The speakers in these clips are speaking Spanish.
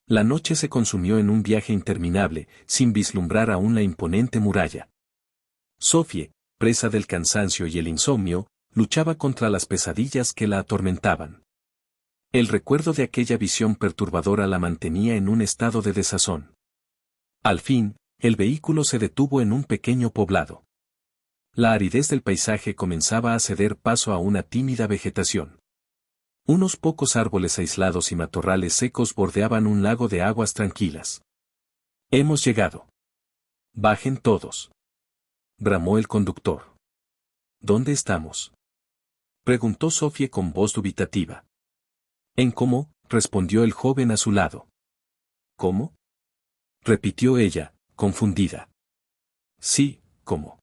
La noche se consumió en un viaje interminable, sin vislumbrar aún la imponente muralla. Sophie, presa del cansancio y el insomnio, luchaba contra las pesadillas que la atormentaban. El recuerdo de aquella visión perturbadora la mantenía en un estado de desazón. Al fin, el vehículo se detuvo en un pequeño poblado. La aridez del paisaje comenzaba a ceder paso a una tímida vegetación. Unos pocos árboles aislados y matorrales secos bordeaban un lago de aguas tranquilas. «Hemos llegado. Bajen todos», bramó el conductor. «¿Dónde estamos?», preguntó Sophie con voz dubitativa. «¿En cómo?», respondió el joven a su lado. «¿Cómo?», repitió ella, confundida. «Sí, ¿cómo?».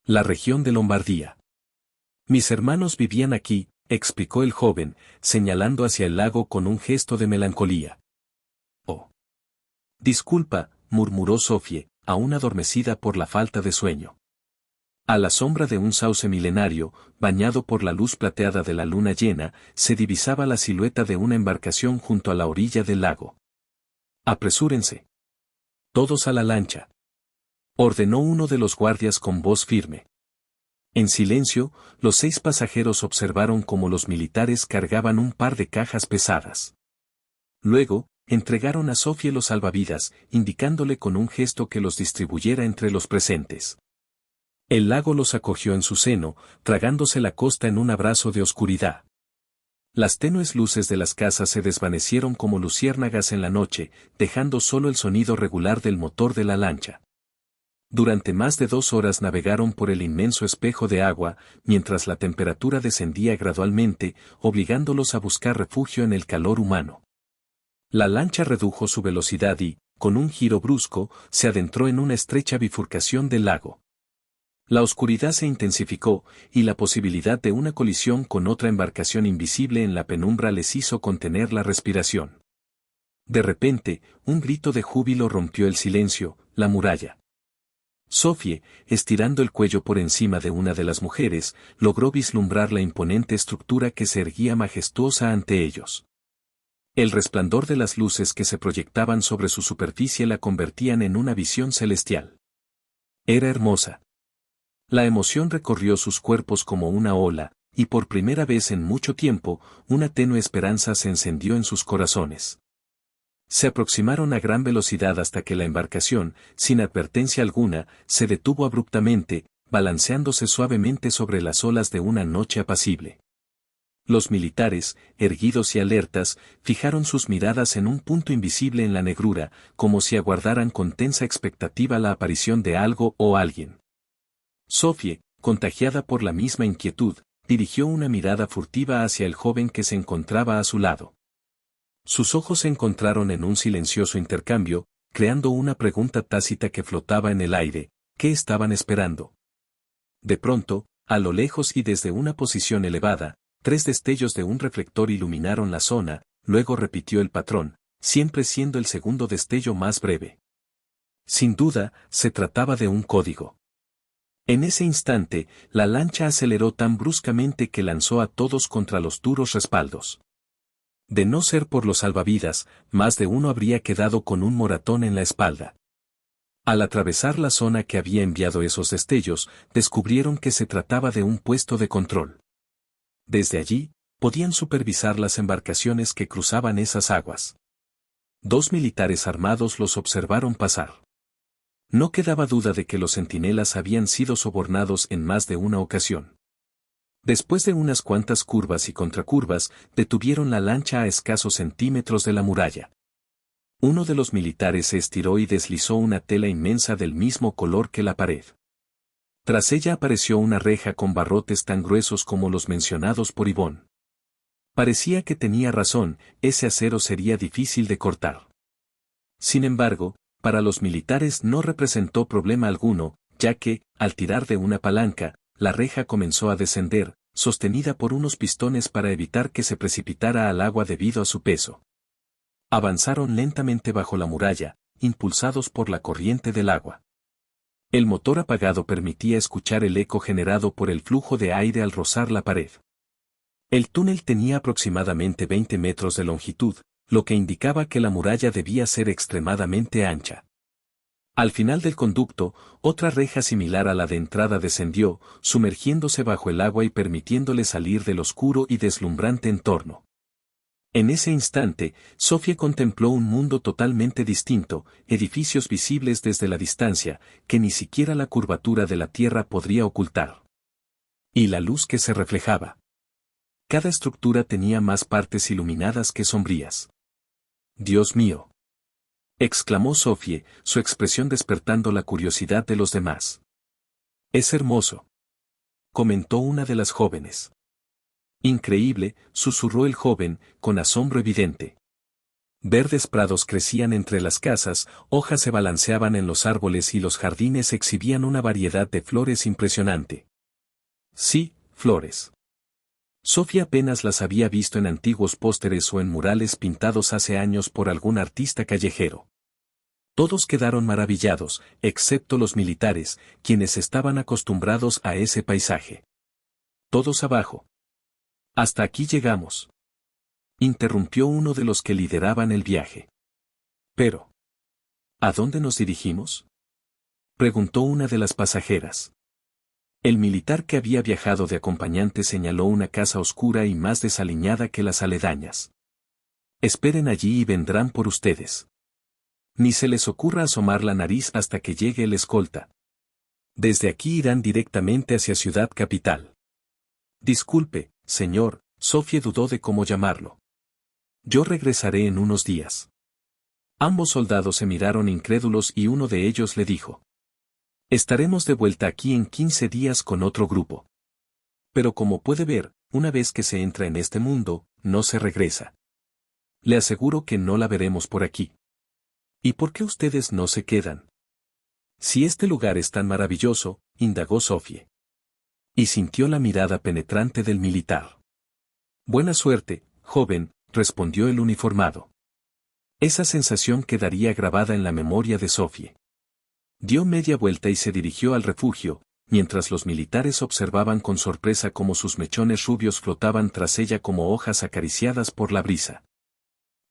«La región de Lombardía. Mis hermanos vivían aquí», explicó el joven, señalando hacia el lago con un gesto de melancolía. «Oh. Disculpa», murmuró Sophie, aún adormecida por la falta de sueño. A la sombra de un sauce milenario, bañado por la luz plateada de la luna llena, se divisaba la silueta de una embarcación junto a la orilla del lago. «Apresúrense. Todos a la lancha», ordenó uno de los guardias con voz firme. En silencio, los 6 pasajeros observaron cómo los militares cargaban un par de cajas pesadas. Luego, entregaron a Sophie los salvavidas, indicándole con un gesto que los distribuyera entre los presentes. El lago los acogió en su seno, tragándose la costa en un abrazo de oscuridad. Las tenues luces de las casas se desvanecieron como luciérnagas en la noche, dejando solo el sonido regular del motor de la lancha. Durante más de 2 horas navegaron por el inmenso espejo de agua, mientras la temperatura descendía gradualmente, obligándolos a buscar refugio en el calor humano. La lancha redujo su velocidad y, con un giro brusco, se adentró en una estrecha bifurcación del lago. La oscuridad se intensificó, y la posibilidad de una colisión con otra embarcación invisible en la penumbra les hizo contener la respiración. De repente, un grito de júbilo rompió el silencio, la muralla. Sophie, estirando el cuello por encima de una de las mujeres, logró vislumbrar la imponente estructura que se erguía majestuosa ante ellos. El resplandor de las luces que se proyectaban sobre su superficie la convertían en una visión celestial. Era hermosa. La emoción recorrió sus cuerpos como una ola, y por primera vez en mucho tiempo, una tenue esperanza se encendió en sus corazones. Se aproximaron a gran velocidad hasta que la embarcación, sin advertencia alguna, se detuvo abruptamente, balanceándose suavemente sobre las olas de una noche apacible. Los militares, erguidos y alertas, fijaron sus miradas en un punto invisible en la negrura, como si aguardaran con tensa expectativa la aparición de algo o alguien. Sophie, contagiada por la misma inquietud, dirigió una mirada furtiva hacia el joven que se encontraba a su lado. Sus ojos se encontraron en un silencioso intercambio, creando una pregunta tácita que flotaba en el aire: ¿qué estaban esperando? De pronto, a lo lejos y desde una posición elevada, 3 destellos de un reflector iluminaron la zona, luego repitió el patrón, siempre siendo el segundo destello más breve. Sin duda, se trataba de un código. En ese instante, la lancha aceleró tan bruscamente que lanzó a todos contra los duros respaldos. De no ser por los salvavidas, más de uno habría quedado con un moratón en la espalda. Al atravesar la zona que había enviado esos destellos, descubrieron que se trataba de un puesto de control. Desde allí, podían supervisar las embarcaciones que cruzaban esas aguas. 2 militares armados los observaron pasar. No quedaba duda de que los centinelas habían sido sobornados en más de una ocasión. Después de unas cuantas curvas y contracurvas, detuvieron la lancha a escasos centímetros de la muralla. Uno de los militares se estiró y deslizó una tela inmensa del mismo color que la pared. Tras ella apareció una reja con barrotes tan gruesos como los mencionados por Yvonne. Parecía que tenía razón, ese acero sería difícil de cortar. Sin embargo, para los militares no representó problema alguno, ya que, al tirar de una palanca, la reja comenzó a descender, sostenida por unos pistones para evitar que se precipitara al agua debido a su peso. Avanzaron lentamente bajo la muralla, impulsados por la corriente del agua. El motor apagado permitía escuchar el eco generado por el flujo de aire al rozar la pared. El túnel tenía aproximadamente 20 metros de longitud, lo que indicaba que la muralla debía ser extremadamente ancha. Al final del conducto, otra reja similar a la de entrada descendió, sumergiéndose bajo el agua y permitiéndole salir del oscuro y deslumbrante entorno. En ese instante, Sofía contempló un mundo totalmente distinto, edificios visibles desde la distancia, que ni siquiera la curvatura de la tierra podría ocultar. Y la luz que se reflejaba. Cada estructura tenía más partes iluminadas que sombrías. «Dios mío», exclamó Sofía, su expresión despertando la curiosidad de los demás. «Es hermoso», comentó una de las jóvenes. «Increíble», susurró el joven, con asombro evidente. Verdes prados crecían entre las casas, hojas se balanceaban en los árboles y los jardines exhibían una variedad de flores impresionante. Sí, flores. Sofía apenas las había visto en antiguos pósteres o en murales pintados hace años por algún artista callejero. Todos quedaron maravillados, excepto los militares, quienes estaban acostumbrados a ese paisaje. «Todos abajo. Hasta aquí llegamos», interrumpió uno de los que lideraban el viaje. «Pero, ¿a dónde nos dirigimos?», preguntó una de las pasajeras. El militar que había viajado de acompañante señaló una casa oscura y más desaliñada que las aledañas. «Esperen allí y vendrán por ustedes. Ni se les ocurra asomar la nariz hasta que llegue el escolta. Desde aquí irán directamente hacia Ciudad Capital». «Disculpe, señor», Sofía dudó de cómo llamarlo. «Yo regresaré en unos días». Ambos soldados se miraron incrédulos y uno de ellos le dijo: «Estaremos de vuelta aquí en 15 días con otro grupo. Pero como puede ver, una vez que se entra en este mundo, no se regresa. Le aseguro que no la veremos por aquí». «¿Y por qué ustedes no se quedan?». «Si este lugar es tan maravilloso», indagó Sofía. Y sintió la mirada penetrante del militar. «Buena suerte, joven», respondió el uniformado. Esa sensación quedaría grabada en la memoria de Sofía. Dio media vuelta y se dirigió al refugio, mientras los militares observaban con sorpresa cómo sus mechones rubios flotaban tras ella como hojas acariciadas por la brisa.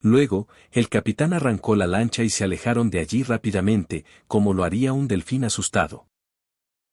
Luego, el capitán arrancó la lancha y se alejaron de allí rápidamente, como lo haría un delfín asustado.